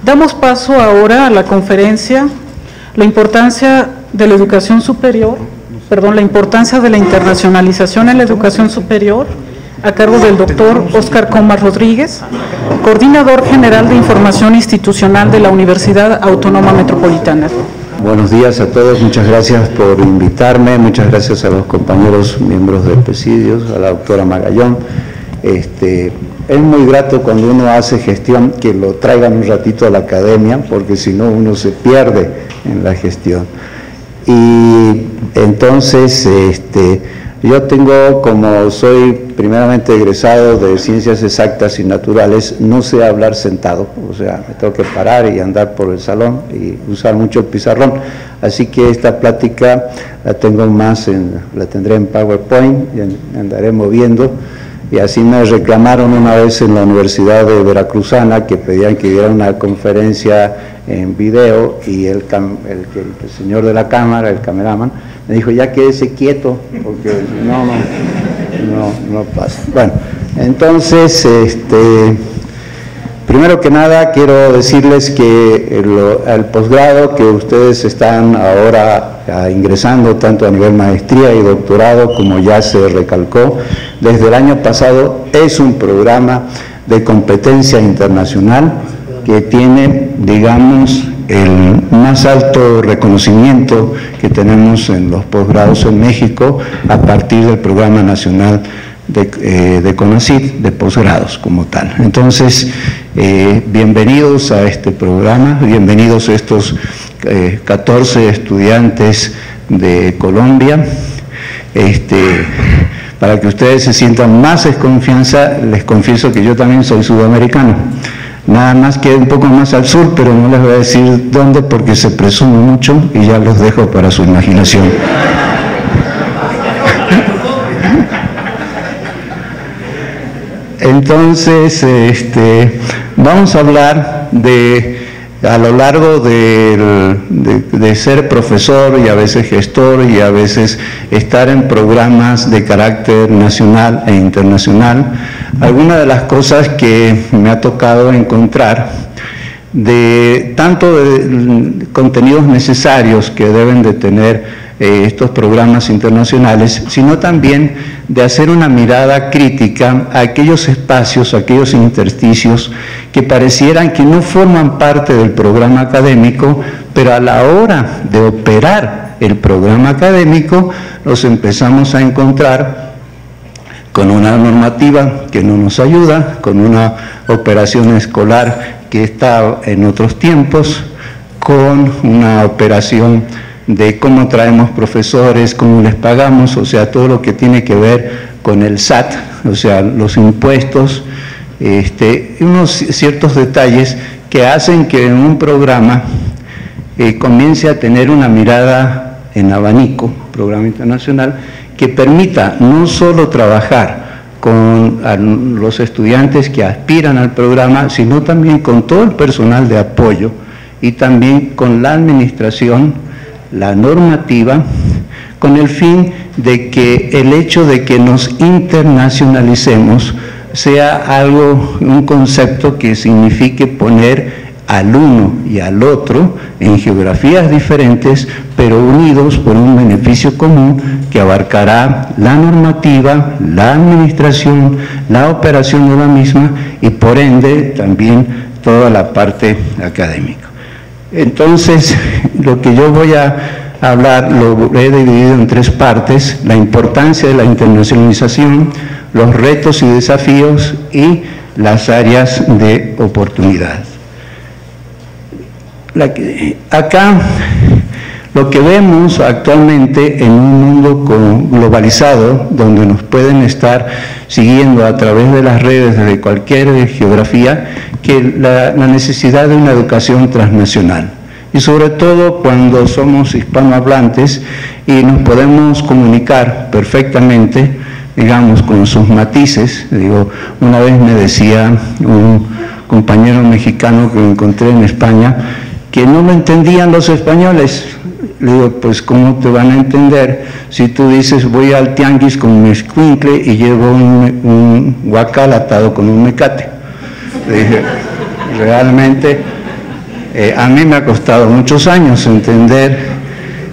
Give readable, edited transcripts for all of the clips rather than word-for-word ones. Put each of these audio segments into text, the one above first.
Damos paso ahora a la conferencia La importancia de la educación superior, la importancia de la internacionalización en la educación superior, a cargo del doctor Óscar Comas Rodríguez, coordinador general de información institucional de la Universidad Autónoma Metropolitana. Buenos días a todos, muchas gracias por invitarme, muchas gracias a los compañeros miembros del presidio, a la doctora Magallón. Es muy grato cuando uno hace gestión que lo traigan un ratito a la academia, porque si no uno se pierde en la gestión. Y entonces, yo tengo, como soy primeramente egresado de Ciencias Exactas y Naturales, no sé hablar sentado, o sea, me tengo que parar y andar por el salón y usar mucho el pizarrón, así que esta plática la tengo la tendré en PowerPoint y andaré moviendo. Y así me reclamaron una vez en la Universidad de Veracruzana que pedían que diera una conferencia en video y el señor de la cámara, el cameraman, me dijo, ya quédese quieto, porque no pasa. Bueno, entonces, primero que nada quiero decirles que el posgrado que ustedes están ahora ingresando, tanto a nivel maestría y doctorado, como ya se recalcó, desde el año pasado es un programa de competencia internacional que tiene, digamos, el más alto reconocimiento que tenemos en los posgrados en México a partir del Programa Nacional de CONACYT, de posgrados como tal. Entonces, bienvenidos a este programa, bienvenidos a estos 14 estudiantes de Colombia. Para que ustedes se sientan más en confianza, les confieso que yo también soy sudamericano, nada más que un poco más al sur, pero no les voy a decir dónde porque se presume mucho y ya los dejo para su imaginación. Entonces, vamos a hablar a lo largo de ser profesor y a veces gestor y a veces estar en programas de carácter nacional e internacional, algunas de las cosas que me ha tocado encontrar tanto de contenidos necesarios que deben de tener estos programas internacionales, sino también de hacer una mirada crítica a aquellos espacios, a aquellos intersticios que parecieran que no forman parte del programa académico, pero a la hora de operar el programa académico nos empezamos a encontrar con una normativa que no nos ayuda, con una operación escolar que está en otros tiempos, con una operación de cómo traemos profesores, cómo les pagamos, o sea, todo lo que tiene que ver con el SAT, o sea, los impuestos, unos ciertos detalles que hacen que en un programa comience a tener una mirada en abanico, programa internacional, que permita no solo trabajar con los estudiantes que aspiran al programa, sino también con todo el personal de apoyo y también con la administración, la normativa, con el fin de que el hecho de que nos internacionalicemos sea un concepto que signifique poner al uno y al otro en geografías diferentes, pero unidos por un beneficio común que abarcará la normativa, la administración, la operación de la misma y por ende también toda la parte académica. Entonces, lo que yo voy a hablar lo he dividido en tres partes: la importancia de la internacionalización, los retos y desafíos y las áreas de oportunidad. Acá lo que vemos actualmente en un mundo globalizado, donde nos pueden estar siguiendo a través de las redes de cualquier geografía, que la necesidad de una educación transnacional. Y sobre todo cuando somos hispanohablantes y nos podemos comunicar perfectamente, digamos, con sus matices. Una vez me decía un compañero mexicano que encontré en España que no lo entendían los españoles. Le digo, pues ¿cómo te van a entender si tú dices voy al tianguis con mi escuincle y llevo un guacal atado con un mecate? Le dije, realmente a mí me ha costado muchos años entender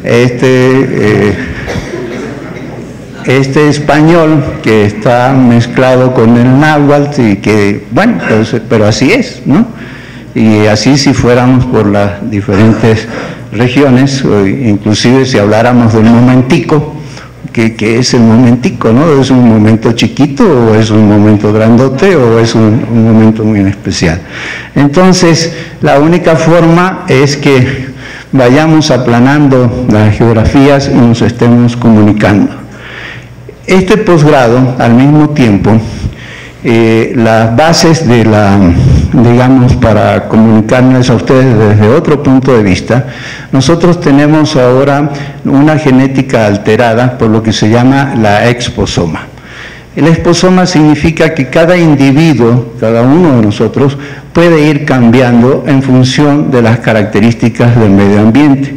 este español que está mezclado con el náhuatl y que, bueno, pero así es, ¿no? Y así si fuéramos por las diferentes regiones, inclusive si habláramos del momentico, que es el momentico, ¿no? ¿Es un momento chiquito o es un momento grandote o es un momento muy especial? Entonces, la única forma es que vayamos aplanando las geografías y nos estemos comunicando. Este posgrado, al mismo tiempo, las bases de digamos, para comunicarnos a ustedes desde otro punto de vista, nosotros tenemos ahora una genética alterada por lo que se llama la exposoma. El exposoma significa que cada individuo, cada uno de nosotros, puede ir cambiando en función de las características del medio ambiente.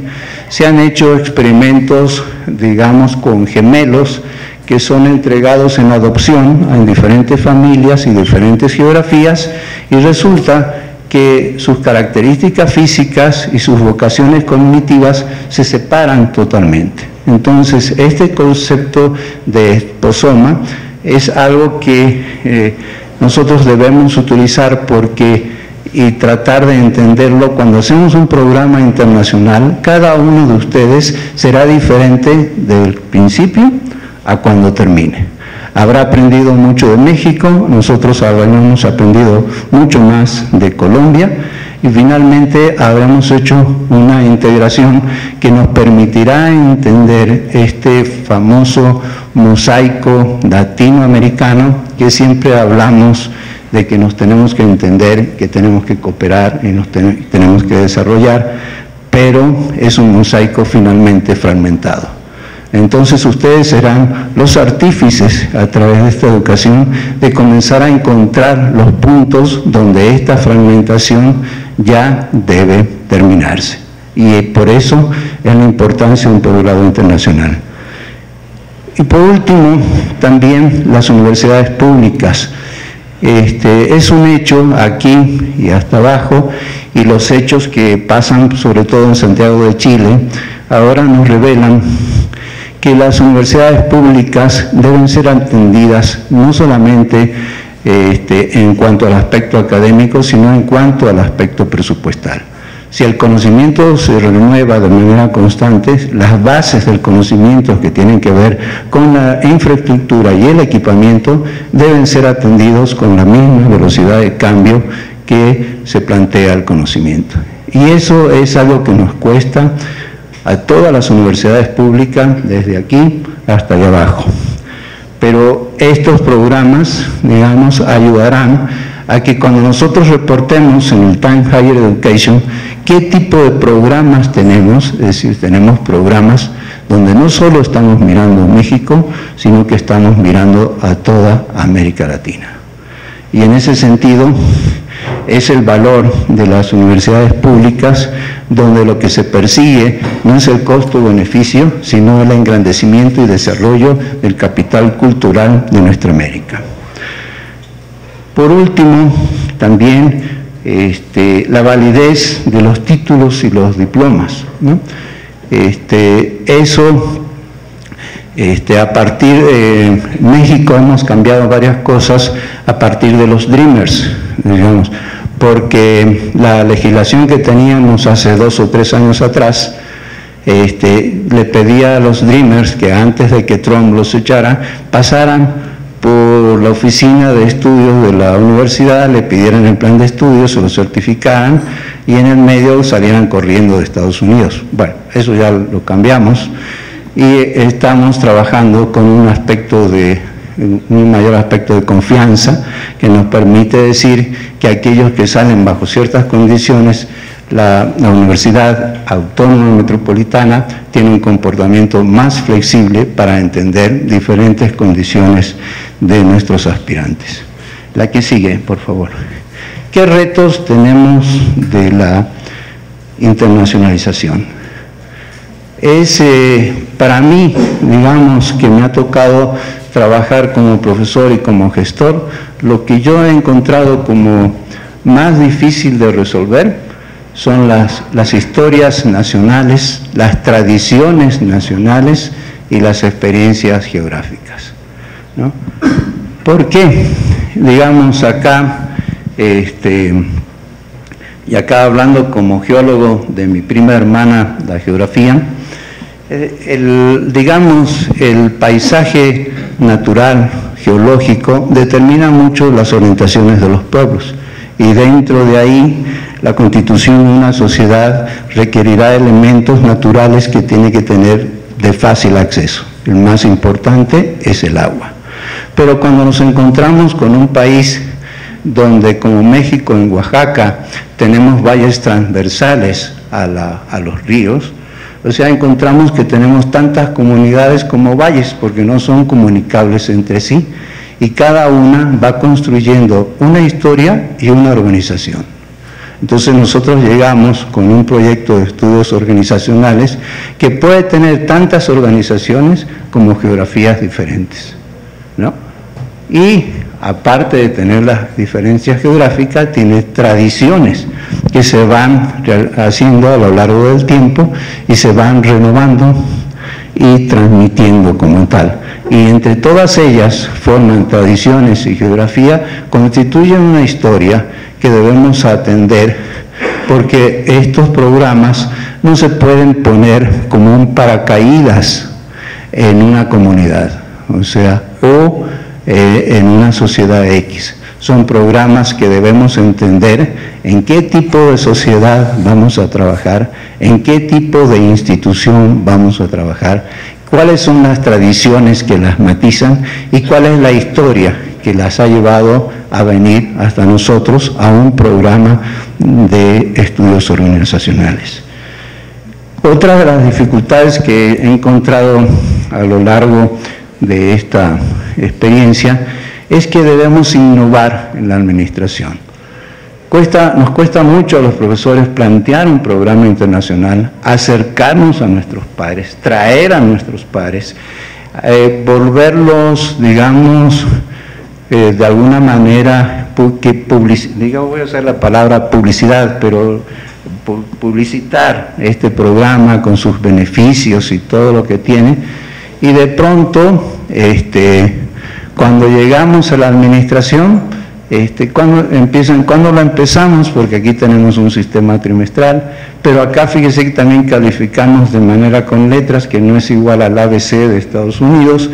Se han hecho experimentos, digamos, con gemelos, que son entregados en adopción en diferentes familias y diferentes geografías, y resulta que sus características físicas y sus vocaciones cognitivas se separan totalmente. Entonces, este concepto de exposoma es algo que nosotros debemos utilizar y tratar de entenderlo. Cuando hacemos un programa internacional, cada uno de ustedes será diferente del principio a cuando termine. Habrá aprendido mucho de México, nosotros habremos aprendido mucho más de Colombia, y finalmente habremos hecho una integración que nos permitirá entender este famoso mosaico latinoamericano que siempre hablamos de que nos tenemos que entender, que tenemos que cooperar y nos tenemos que desarrollar, pero es un mosaico finalmente fragmentado. Entonces ustedes serán los artífices a través de esta educación de comenzar a encontrar los puntos donde esta fragmentación ya debe terminarse. Y por eso es la importancia de un posgrado internacional. Y por último, también las universidades públicas. Es un hecho aquí y hasta abajo, y los hechos que pasan sobre todo en Santiago de Chile ahora nos revelan que las universidades públicas deben ser atendidas no solamente en cuanto al aspecto académico, sino en cuanto al aspecto presupuestal. Si el conocimiento se renueva de manera constante, las bases del conocimiento que tienen que ver con la infraestructura y el equipamiento deben ser atendidos con la misma velocidad de cambio que se plantea el conocimiento. Y eso es algo que nos cuesta a todas las universidades públicas, desde aquí hasta allá abajo. Pero estos programas, digamos, ayudarán a que cuando nosotros reportemos en el Time Higher Education qué tipo de programas tenemos, es decir, tenemos programas donde no solo estamos mirando México, sino que estamos mirando a toda América Latina. Y en ese sentido, es el valor de las universidades públicas, donde lo que se persigue no es el costo-beneficio, sino el engrandecimiento y desarrollo del capital cultural de nuestra América. Por último, también la validez de los títulos y los diplomas, ¿no? A partir de México hemos cambiado varias cosas a partir de los Dreamers, digamos, porque la legislación que teníamos hace 2 o 3 años atrás le pedía a los Dreamers que antes de que Trump los echara, pasaran por la oficina de estudios de la universidad, le pidieran el plan de estudios, se lo certificaran y en el medio salieran corriendo de Estados Unidos. Bueno, eso ya lo cambiamos y estamos trabajando con un mayor aspecto de confianza que nos permite decir que aquellos que salen bajo ciertas condiciones, la Universidad Autónoma Metropolitana tiene un comportamiento más flexible para entender diferentes condiciones de nuestros aspirantes. La que sigue, por favor. ¿Qué retos tenemos de la internacionalización? Para mí, digamos, que me ha tocado trabajar como profesor y como gestor, lo que yo he encontrado como más difícil de resolver son las historias nacionales, las tradiciones nacionales y las experiencias geográficas, ¿no? ¿Por qué? Digamos acá, y acá hablando como geólogo de mi prima hermana, la geografía, digamos, el paisaje natural, geológico, determina mucho las orientaciones de los pueblos, y dentro de ahí la constitución de una sociedad requerirá elementos naturales que tiene que tener de fácil acceso. El más importante es el agua. Pero cuando nos encontramos con un país donde, como México, en Oaxaca, tenemos valles transversales a los ríos, o sea, encontramos que tenemos tantas comunidades como valles, porque no son comunicables entre sí, y cada una va construyendo una historia y una organización. Entonces nosotros llegamos con un proyecto de estudios organizacionales que puede tener tantas organizaciones como geografías diferentes, ¿no? Y aparte de tener las diferencias geográficas, tiene tradiciones que se van haciendo a lo largo del tiempo y se van renovando y transmitiendo como tal. Y entre todas ellas forman tradiciones y geografía, constituyen una historia que debemos atender, porque estos programas no se pueden poner como un paracaídas en una comunidad, o sea, en una sociedad X. Son programas que debemos entender en qué tipo de sociedad vamos a trabajar, en qué tipo de institución vamos a trabajar, cuáles son las tradiciones que las matizan y cuál es la historia que las ha llevado a venir hasta nosotros a un programa de estudios organizacionales. Otra de las dificultades que he encontrado a lo largo de esta experiencia es que debemos innovar en la administración. Nos cuesta mucho a los profesores plantear un programa internacional, acercarnos a nuestros pares, traer a nuestros pares, volverlos, digamos, de alguna manera, voy a usar la palabra publicidad, pero publicitar este programa con sus beneficios y todo lo que tiene, y de pronto, cuando llegamos a la administración, ¿cuándo lo empezamos? Porque aquí tenemos un sistema trimestral, pero acá fíjese que también calificamos de manera con letras, que no es igual al ABC de Estados Unidos,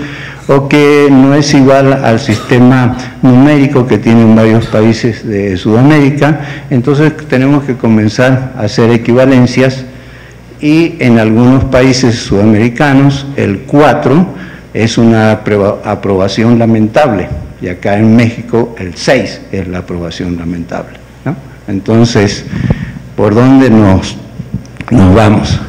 o que no es igual al sistema numérico que tienen varios países de Sudamérica. Entonces tenemos que comenzar a hacer equivalencias, y en algunos países sudamericanos el 4 es una aprobación lamentable, y acá en México el 6 es la aprobación lamentable, ¿no? Entonces, ¿por dónde nos vamos?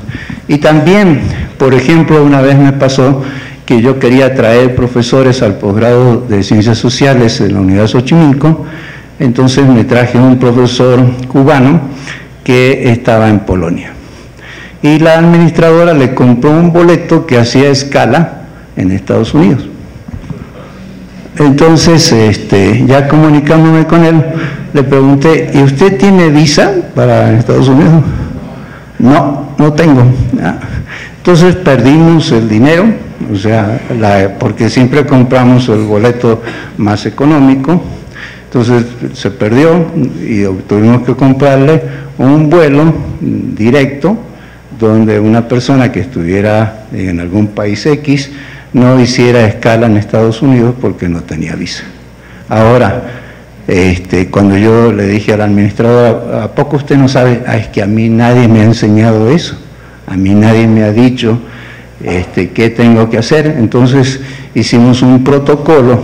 Y también, por ejemplo, una vez me pasó que yo quería traer profesores al posgrado de Ciencias Sociales en la Unidad Xochimilco, entonces me traje un profesor cubano que estaba en Polonia. Y la administradora le compró un boleto que hacía escala en Estados Unidos. Entonces, ya comunicándome con él, le pregunté, ¿y usted tiene visa para Estados Unidos? No, no tengo. Entonces perdimos el dinero, o sea, porque siempre compramos el boleto más económico, entonces se perdió y tuvimos que comprarle un vuelo directo donde una persona que estuviera en algún país X no hiciera escala en Estados Unidos porque no tenía visa. Ahora, cuando yo le dije a la administradora, ¿a poco usted no sabe? Es que a mí nadie me ha enseñado eso, a mí nadie me ha dicho qué tengo que hacer. Entonces hicimos un protocolo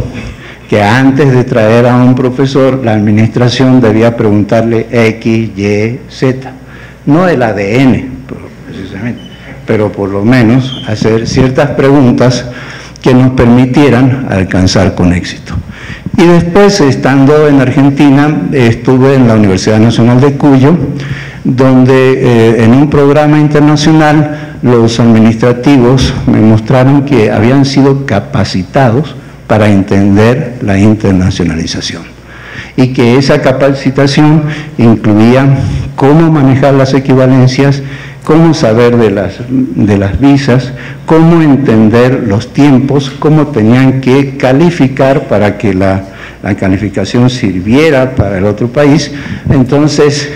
que antes de traer a un profesor, la administración debía preguntarle X, Y, Z, no el ADN, precisamente, pero por lo menos hacer ciertas preguntas que nos permitieran alcanzar con éxito. Y después, estando en Argentina, estuve en la Universidad Nacional de Cuyo, donde en un programa internacional los administrativos me mostraron que habían sido capacitados para entender la internacionalización. y que esa capacitación incluía cómo manejar las equivalencias, cómo saber de las visas, cómo entender los tiempos, cómo tenían que calificar para que la calificación sirviera para el otro país. Entonces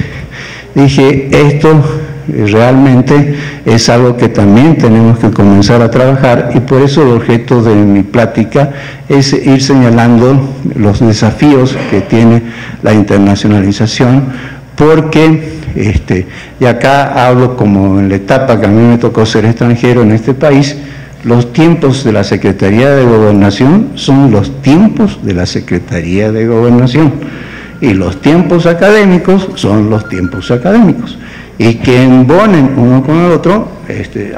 dije, esto realmente es algo que también tenemos que comenzar a trabajar, y por eso el objeto de mi plática es ir señalando los desafíos que tiene la internacionalización, porque y acá hablo como en la etapa que a mí me tocó ser extranjero en este país, los tiempos de la Secretaría de Gobernación son los tiempos de la Secretaría de Gobernación, y los tiempos académicos son los tiempos académicos, y que embonen uno con el otro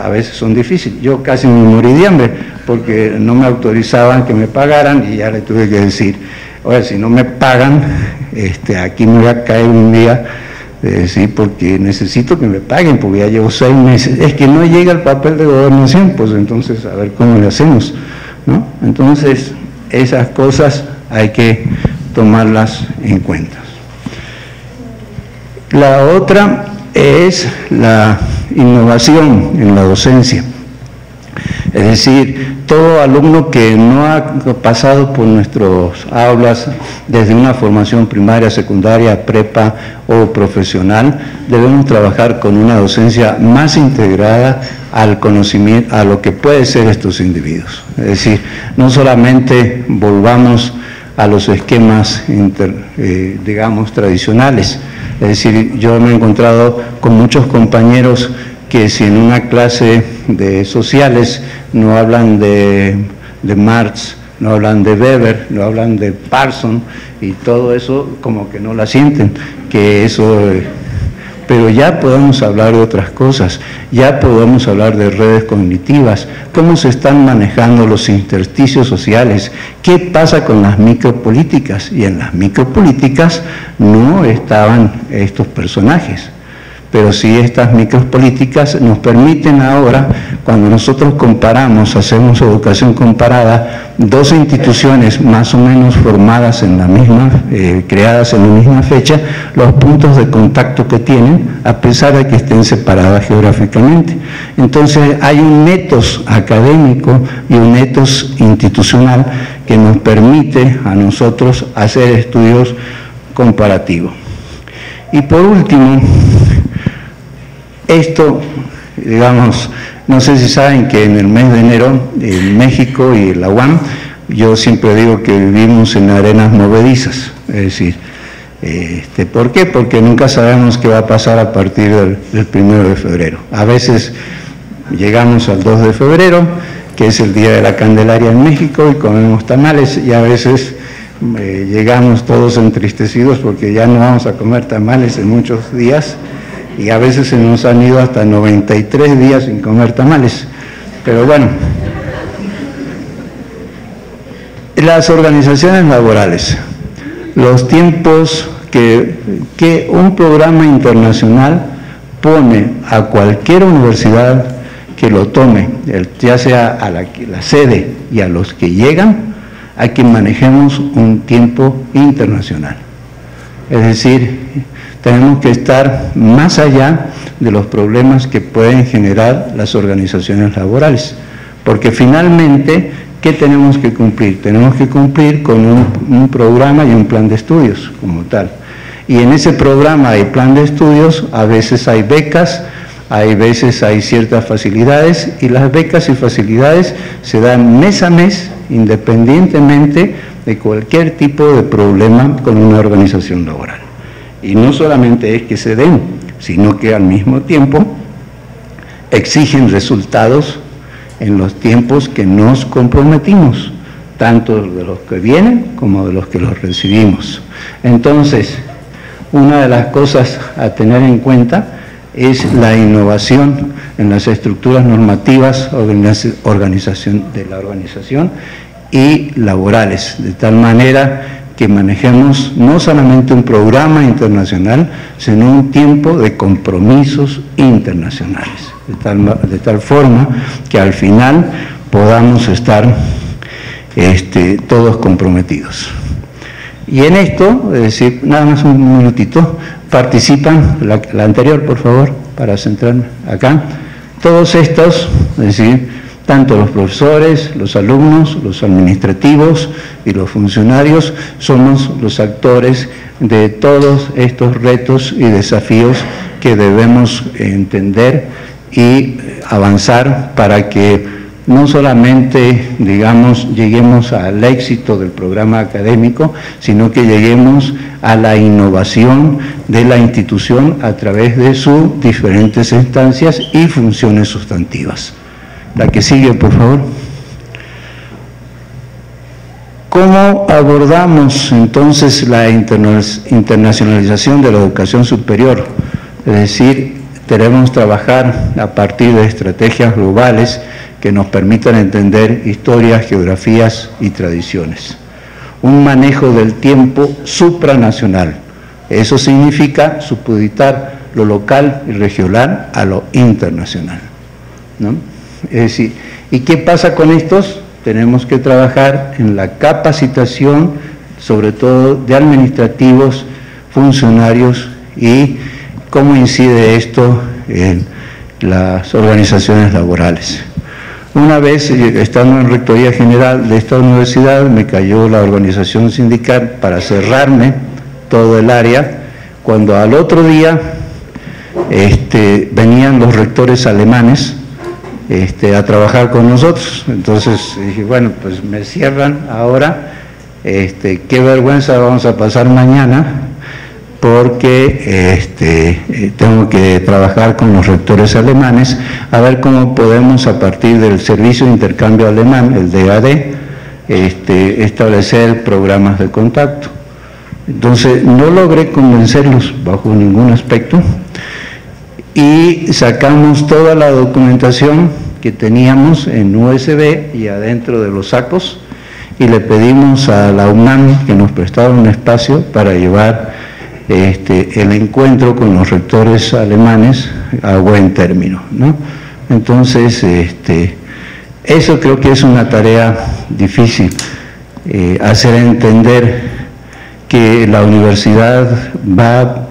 a veces son difíciles. Yo casi me morí de hambre porque no me autorizaban que me pagaran, y ya le tuve que decir, oye, si no me pagan, aquí me voy a caer un día, sí, porque necesito que me paguen, porque ya llevo 6 meses, es que no llega el papel de gobernación, pues entonces a ver cómo le hacemos, ¿no? Entonces esas cosas hay que tomarlas en cuenta. La otra es la innovación en la docencia. Es decir, todo alumno que no ha pasado por nuestras aulas desde una formación primaria, secundaria, prepa o profesional, debemos trabajar con una docencia más integrada al conocimiento, a lo que pueden ser estos individuos. Es decir, no solamente volvamos a los esquemas, digamos, tradicionales. Es decir, yo me he encontrado con muchos compañeros que si en una clase de sociales no hablan de Marx, no hablan de Weber, no hablan de Parsons, y todo eso como que no la sienten, que eso... pero ya podemos hablar de otras cosas, ya podemos hablar de redes cognitivas, cómo se están manejando los intersticios sociales, qué pasa con las micropolíticas, y en las micropolíticas no estaban estos personajes. Pero sí, estas micropolíticas nos permiten ahora, cuando nosotros comparamos, hacemos educación comparada, dos instituciones más o menos formadas en la misma, creadas en la misma fecha, los puntos de contacto que tienen, a pesar de que estén separadas geográficamente. Entonces hay un etos académico y un etos institucional que nos permite a nosotros hacer estudios comparativos. Y por último, esto, digamos, no sé si saben que en el mes de enero, en México y la UAM, yo siempre digo que vivimos en arenas movedizas, es decir, ¿por qué? Porque nunca sabemos qué va a pasar a partir del 1 de febrero. A veces llegamos al 2 de febrero, que es el Día de la Candelaria en México, y comemos tamales, y a veces llegamos todos entristecidos porque ya no vamos a comer tamales en muchos días, y a veces se nos han ido hasta 93 días sin comer tamales. Pero bueno, las organizaciones laborales, los tiempos que un programa internacional pone a cualquier universidad que lo tome, ya sea a la sede y a los que llegan, a que manejemos un tiempo internacional. Es decir, tenemos que estar más allá de los problemas que pueden generar las organizaciones laborales, porque finalmente, ¿qué tenemos que cumplir? Tenemos que cumplir con un programa y un plan de estudios como tal. Y en ese programa y plan de estudios a veces hay becas, a veces hay ciertas facilidades, y las becas y facilidades se dan mes a mes, independientemente de cualquier tipo de problema con una organización laboral. Y no solamente es que se den, sino que al mismo tiempo exigen resultados en los tiempos que nos comprometimos, tanto de los que vienen como de los que los recibimos. Entonces, una de las cosas a tener en cuenta es la innovación en las estructuras normativas de la organización y laborales, de tal manera que manejemos no solamente un programa internacional, sino un tiempo de compromisos internacionales, de tal forma que al final podamos estar todos comprometidos. Y en esto, es decir, nada más un minutito, participan, la anterior por favor, para centrarme acá, todos estos, es decir, tanto los profesores, los alumnos, los administrativos y los funcionarios, somos los actores de todos estos retos y desafíos que debemos entender y avanzar para que no solamente, digamos, lleguemos al éxito del programa académico, sino que lleguemos a la innovación de la institución a través de sus diferentes instancias y funciones sustantivas. La que sigue, por favor. ¿Cómo abordamos entonces la internacionalización de la educación superior? Es decir, debemos trabajar a partir de estrategias globales que nos permitan entender historias, geografías y tradiciones. Un manejo del tiempo supranacional. Eso significa supeditar lo local y regional a lo internacional, ¿no? Es decir, ¿y qué pasa con estos? Tenemos que trabajar en la capacitación, sobre todo de administrativos, funcionarios, y cómo incide esto en las organizaciones laborales. Una vez, estando en Rectoría General de esta universidad, me cayó la organización sindical para cerrarme todo el área, cuando al otro día venían los rectores alemanes a trabajar con nosotros. Entonces dije, bueno, pues me cierran ahora, qué vergüenza vamos a pasar mañana, porque tengo que trabajar con los rectores alemanes a ver cómo podemos, a partir del Servicio de Intercambio Alemán, el DAD, establecer programas de contacto. Entonces no logré convencerlos bajo ningún aspecto y sacamos toda la documentación que teníamos en USB y adentro de los sacos, y le pedimos a la UNAM que nos prestara un espacio para llevar el encuentro con los rectores alemanes a buen término, ¿no? Entonces, eso creo que es una tarea difícil, hacer entender que la universidad va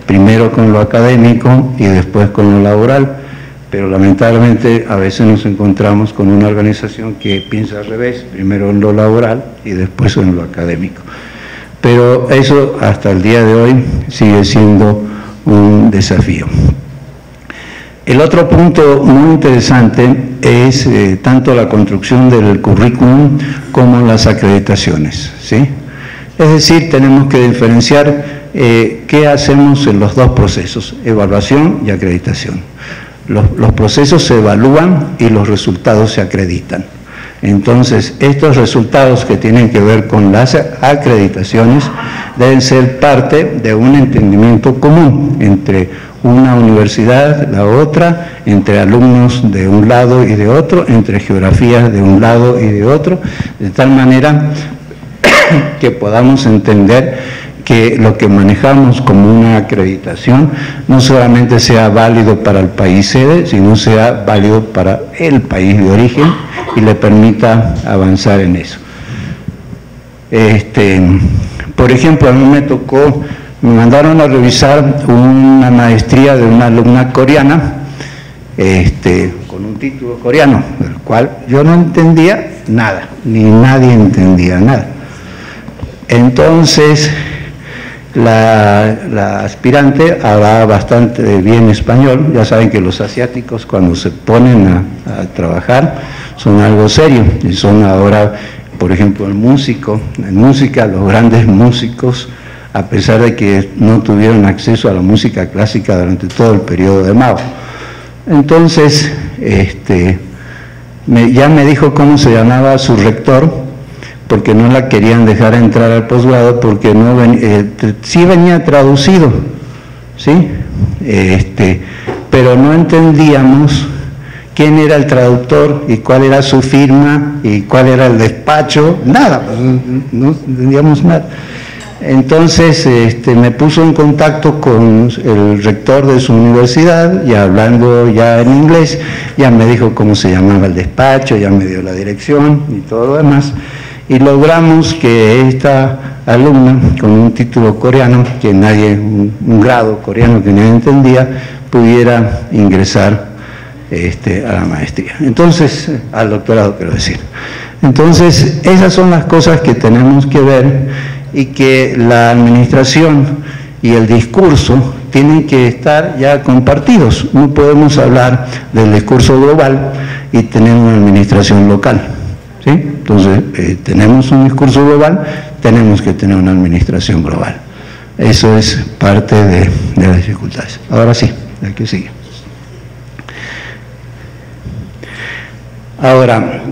primero con lo académico y después con lo laboral, pero lamentablemente a veces nos encontramos con una organización que piensa al revés, primero en lo laboral y después en lo académico. Pero eso hasta el día de hoy sigue siendo un desafío. El otro punto muy interesante es tanto la construcción del currículum como las acreditaciones, ¿sí? Es decir, tenemos que diferenciar qué hacemos en los dos procesos, evaluación y acreditación. Los procesos se evalúan y los resultados se acreditan. Entonces, estos resultados que tienen que ver con las acreditaciones deben ser parte de un entendimiento común entre una universidad, la otra, entre alumnos de un lado y de otro, entre geografías de un lado y de otro, de tal manera que podamos entender que lo que manejamos como una acreditación no solamente sea válido para el país sede, sino sea válido para el país de origen y le permita avanzar en eso. Por ejemplo, a mí me mandaron a revisar una maestría de una alumna coreana, con un título coreano, del cual yo no entendía nada, ni nadie entendía nada. Entonces, la aspirante hablaba bastante bien español. Ya saben que los asiáticos, cuando se ponen a trabajar, son algo serio, y son ahora, por ejemplo, en música, los grandes músicos, a pesar de que no tuvieron acceso a la música clásica durante todo el periodo de Mao. Entonces, ya me dijo cómo se llamaba su rector, porque no la querían dejar entrar al posgrado, porque no sí venía traducido, ¿sí? Pero no entendíamos quién era el traductor y cuál era su firma y cuál era el despacho, nada, no entendíamos nada. Entonces me puso en contacto con el rector de su universidad, y hablando ya en inglés, ya me dijo cómo se llamaba el despacho, ya me dio la dirección y todo lo demás. y logramos que esta alumna con un título coreano, que nadie, un grado coreano que nadie entendía, pudiera ingresar a la maestría. Entonces, al doctorado quiero decir. Entonces, esas son las cosas que tenemos que ver y que la administración y el discurso tienen que estar ya compartidos. No podemos hablar del discurso global y tener una administración local, ¿sí? Entonces, tenemos un discurso global, tenemos que tener una administración global. Eso es parte de las dificultades. Ahora sí, hay que seguir. Ahora,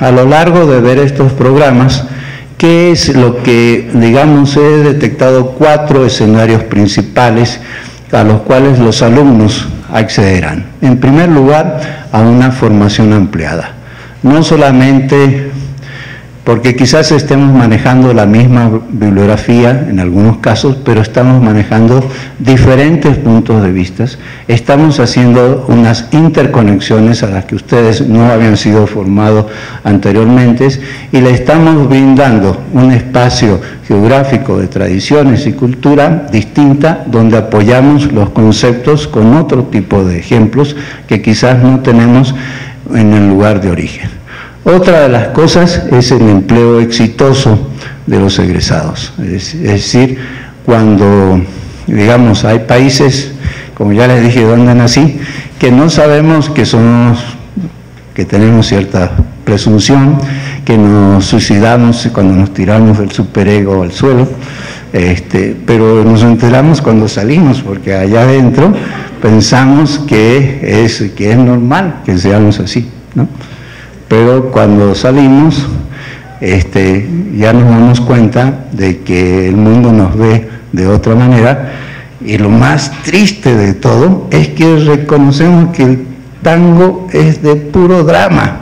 a lo largo de ver estos programas, ¿qué es lo que, digamos, he detectado 4 escenarios principales a los cuales los alumnos accederán? En primer lugar, a una formación ampliada. No solamente porque quizás estemos manejando la misma bibliografía en algunos casos, pero estamos manejando diferentes puntos de vista. Estamos haciendo unas interconexiones a las que ustedes no habían sido formados anteriormente y le estamos brindando un espacio geográfico de tradiciones y cultura distinta donde apoyamos los conceptos con otro tipo de ejemplos que quizás no tenemos en el lugar de origen. Otra de las cosas es el empleo exitoso de los egresados. Es decir, cuando, digamos, hay países, como ya les dije, donde nací, que no sabemos que tenemos cierta presunción, que nos suicidamos cuando nos tiramos del superego al suelo, pero nos enteramos cuando salimos, porque allá adentro pensamos que es normal que seamos así, ¿no? Pero cuando salimos, ya nos damos cuenta de que el mundo nos ve de otra manera, y lo más triste de todo es que reconocemos que el tango es de puro drama,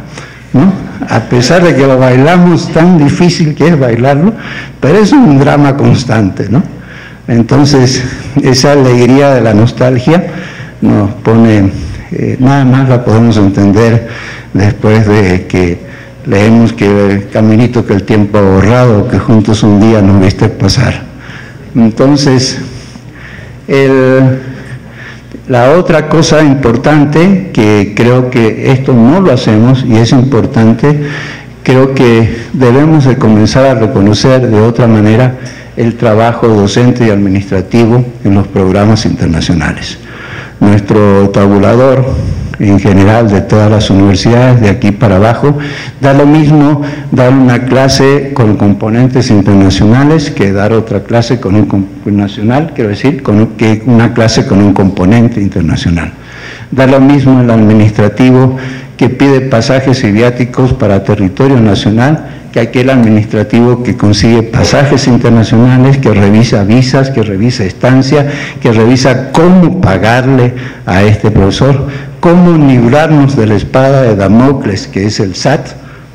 ¿no? A pesar de que lo bailamos tan difícil que es bailarlo, pero es un drama constante, ¿no? Entonces, esa alegría de la nostalgia nos pone, nada más la podemos entender después de que leemos que el caminito que el tiempo ha borrado, que juntos un día nos viste pasar. Entonces, la otra cosa importante, que creo que esto no lo hacemos y es importante, creo que debemos de comenzar a reconocer de otra manera el trabajo docente y administrativo en los programas internacionales. Nuestro tabulador, en general de todas las universidades, de aquí para abajo, da lo mismo dar una clase con componentes internacionales que dar otra clase con un nacional, quiero decir, que una clase con un componente internacional. Da lo mismo el administrativo que pide pasajes y viáticos para territorio nacional que aquel administrativo que consigue pasajes internacionales, que revisa visas, que revisa estancia, que revisa cómo pagarle a este profesor, cómo librarnos de la espada de Damocles, que es el SAT,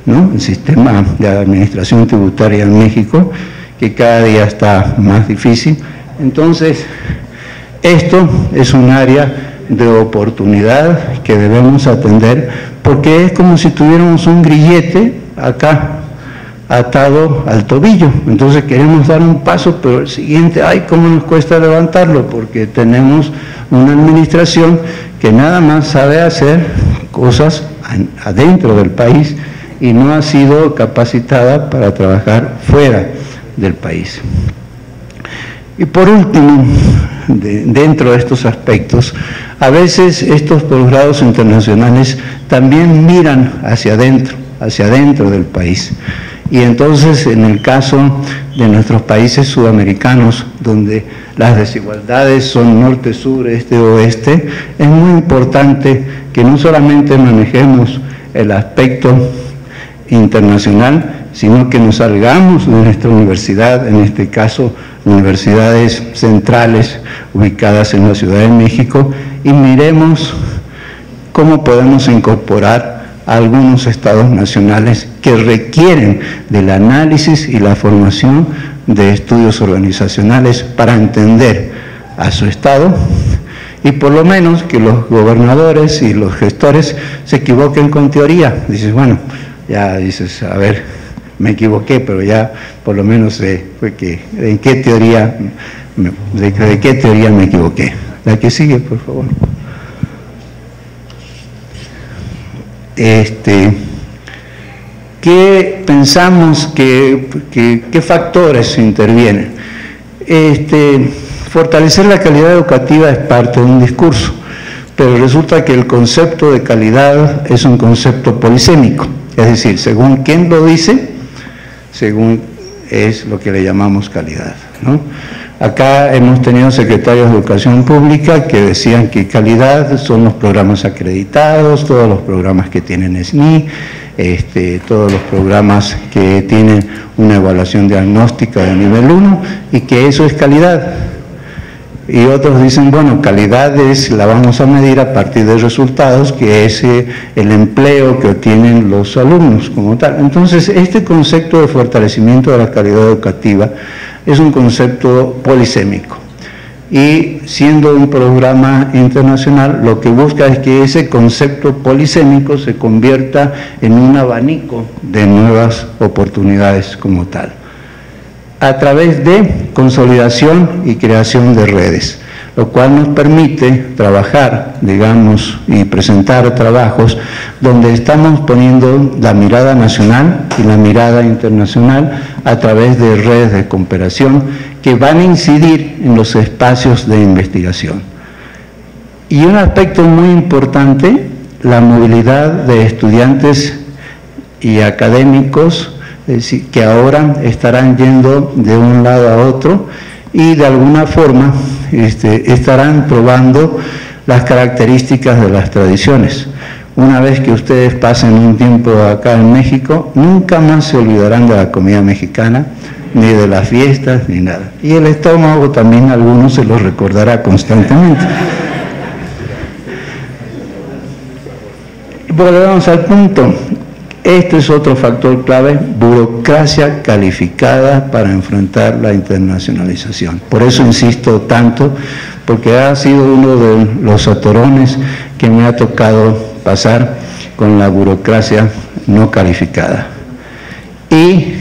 ¿no? El sistema de administración tributaria en México, que cada día está más difícil. Entonces, esto es un área de oportunidad que debemos atender, porque es como si tuviéramos un grillete acá, atado al tobillo. Entonces queremos dar un paso, pero el siguiente, ay, cómo nos cuesta levantarlo, porque tenemos una administración que nada más sabe hacer cosas adentro del país y no ha sido capacitada para trabajar fuera del país. Y por último, dentro de estos aspectos, a veces estos posgrados internacionales también miran hacia adentro del país. Y entonces, en el caso de nuestros países sudamericanos, donde las desigualdades son norte, sur, este, oeste, es muy importante que no solamente manejemos el aspecto internacional, sino que nos salgamos de nuestra universidad, en este caso, universidades centrales ubicadas en la Ciudad de México, y miremos cómo podemos incorporar a algunos estados nacionales que requieren del análisis y la formación de estudios organizacionales para entender a su estado, y por lo menos que los gobernadores y los gestores se equivoquen con teoría. Dices, bueno, ya dices, a ver, me equivoqué, pero ya por lo menos sé de qué teoría me equivoqué. La que sigue, por favor. ¿Qué pensamos qué factores intervienen? Fortalecer la calidad educativa es parte de un discurso, pero resulta que el concepto de calidad es un concepto polisémico, es decir, según quién lo dice, según es lo que le llamamos calidad, ¿no? Acá hemos tenido secretarios de Educación Pública que decían que calidad son los programas acreditados, todos los programas que tienen SNI, todos los programas que tienen una evaluación diagnóstica de nivel 1 y que eso es calidad. Y otros dicen, bueno, calidad la vamos a medir a partir de resultados, que es el empleo que obtienen los alumnos como tal. Entonces, este concepto de fortalecimiento de la calidad educativa es un concepto polisémico. Y siendo un programa internacional, lo que busca es que ese concepto polisémico se convierta en un abanico de nuevas oportunidades como tal, a través de consolidación y creación de redes, lo cual nos permite trabajar, digamos, y presentar trabajos donde estamos poniendo la mirada nacional y la mirada internacional a través de redes de cooperación que van a incidir en los espacios de investigación. Y un aspecto muy importante, la movilidad de estudiantes y académicos, es decir, que ahora estarán yendo de un lado a otro y de alguna forma estarán probando las características de las tradiciones. Una vez que ustedes pasen un tiempo acá en México, nunca más se olvidarán de la comida mexicana, ni de las fiestas, ni nada. Y el estómago también a algunos se los recordará constantemente. Volvemos al punto. Este es otro factor clave, burocracia calificada para enfrentar la internacionalización. Por eso insisto tanto, porque ha sido uno de los atorones que me ha tocado pasar con la burocracia no calificada. Y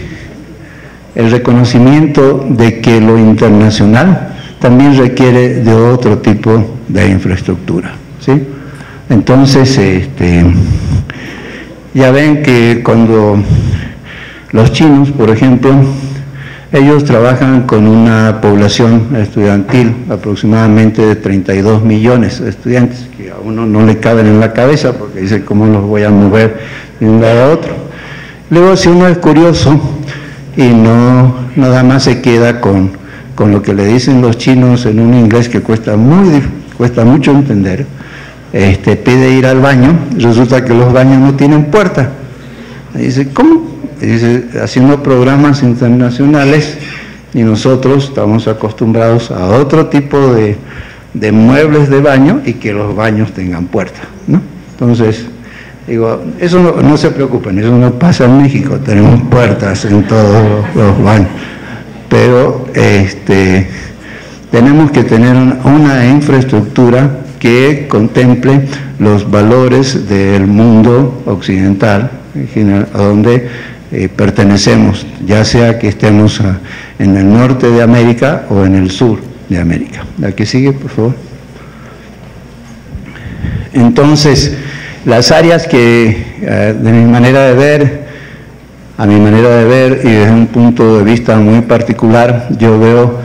el reconocimiento de que lo internacional también requiere de otro tipo de infraestructura, ¿sí? Entonces, ya ven que cuando los chinos, por ejemplo, ellos trabajan con una población estudiantil aproximadamente de 32 millones de estudiantes, que a uno no le caben en la cabeza porque dice, ¿cómo los voy a mover de un lado a otro? Luego, si uno es curioso y no nada más se queda con lo que le dicen los chinos en un inglés que cuesta mucho entender, pide ir al baño, resulta que los baños no tienen puerta. Y dice, ¿cómo? Y dice, haciendo programas internacionales y nosotros estamos acostumbrados a otro tipo de muebles de baño y que los baños tengan puerta, ¿no? Entonces, digo, eso no se preocupen, eso no pasa en México, tenemos puertas en todos los baños, pero tenemos que tener una infraestructura que contemple los valores del mundo occidental, en general, a donde pertenecemos, ya sea que estemos en el norte de América o en el sur de América. La que sigue, por favor. Entonces, las áreas que, de mi manera de ver, a mi manera de ver y desde un punto de vista muy particular, yo veo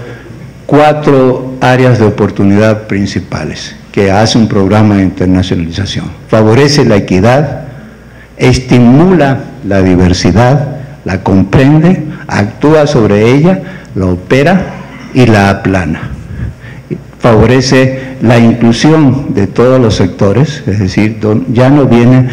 4 áreas de oportunidad principales que hace un programa de internacionalización. Favorece la equidad, estimula la diversidad, la comprende, actúa sobre ella, la opera y la aplana. Favorece la inclusión de todos los sectores, es decir, ya no viene,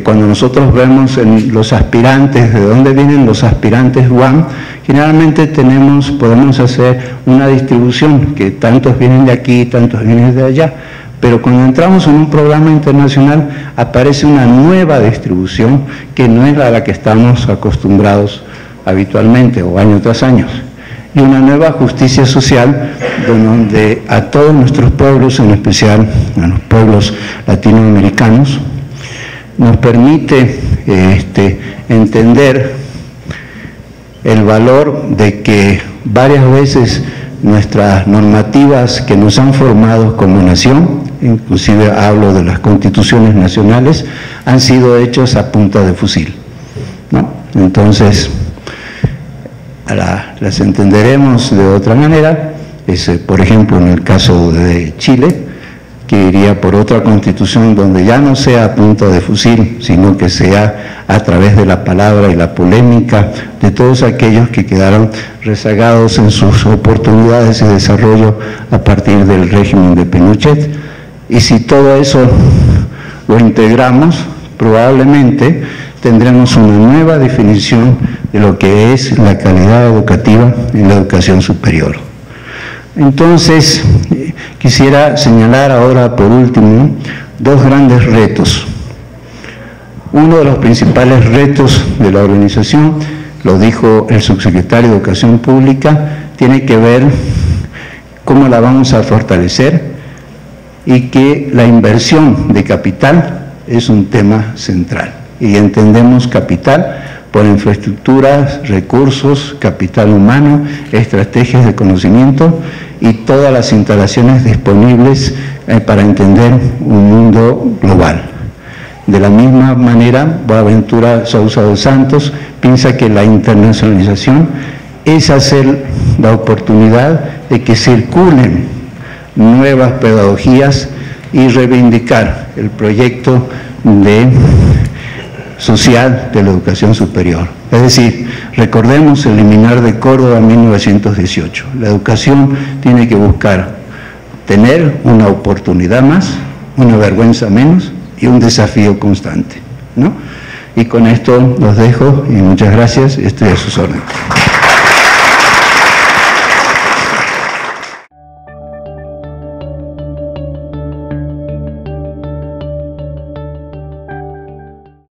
cuando nosotros vemos en los aspirantes, de dónde vienen los aspirantes UAM, generalmente podemos hacer una distribución, que tantos vienen de aquí, tantos vienen de allá, pero cuando entramos en un programa internacional aparece una nueva distribución que no es la que estamos acostumbrados habitualmente o año tras año, y una nueva justicia social donde a todos nuestros pueblos, en especial a los pueblos latinoamericanos, nos permite entender el valor de que varias veces nuestras normativas que nos han formado como nación, inclusive hablo de las constituciones nacionales, han sido hechas a punta de fusil, ¿no? Entonces, las entenderemos de otra manera, por ejemplo, en el caso de Chile, que iría por otra constitución donde ya no sea a punta de fusil, sino que sea a través de la palabra y la polémica de todos aquellos que quedaron rezagados en sus oportunidades de desarrollo a partir del régimen de Pinochet. Y si todo eso lo integramos, probablemente tendremos una nueva definición de lo que es la calidad educativa en la educación superior. Entonces, quisiera señalar ahora por último dos grandes retos. Uno de los principales retos de la organización, lo dijo el subsecretario de Educación Pública, tiene que ver cómo la vamos a fortalecer y que la inversión de capital es un tema central. Y entendemos capital por infraestructuras, recursos, capital humano, estrategias de conocimiento y todas las instalaciones disponibles para entender un mundo global. De la misma manera, Boaventura Sousa dos Santos piensa que la internacionalización es hacer la oportunidad de que circulen nuevas pedagogías y reivindicar el proyecto social de la educación superior. Es decir, recordemos el liminar de Córdoba en 1918. La educación tiene que buscar tener una oportunidad más, una vergüenza menos y un desafío constante, ¿no? Y con esto los dejo y muchas gracias, estoy a sus órdenes.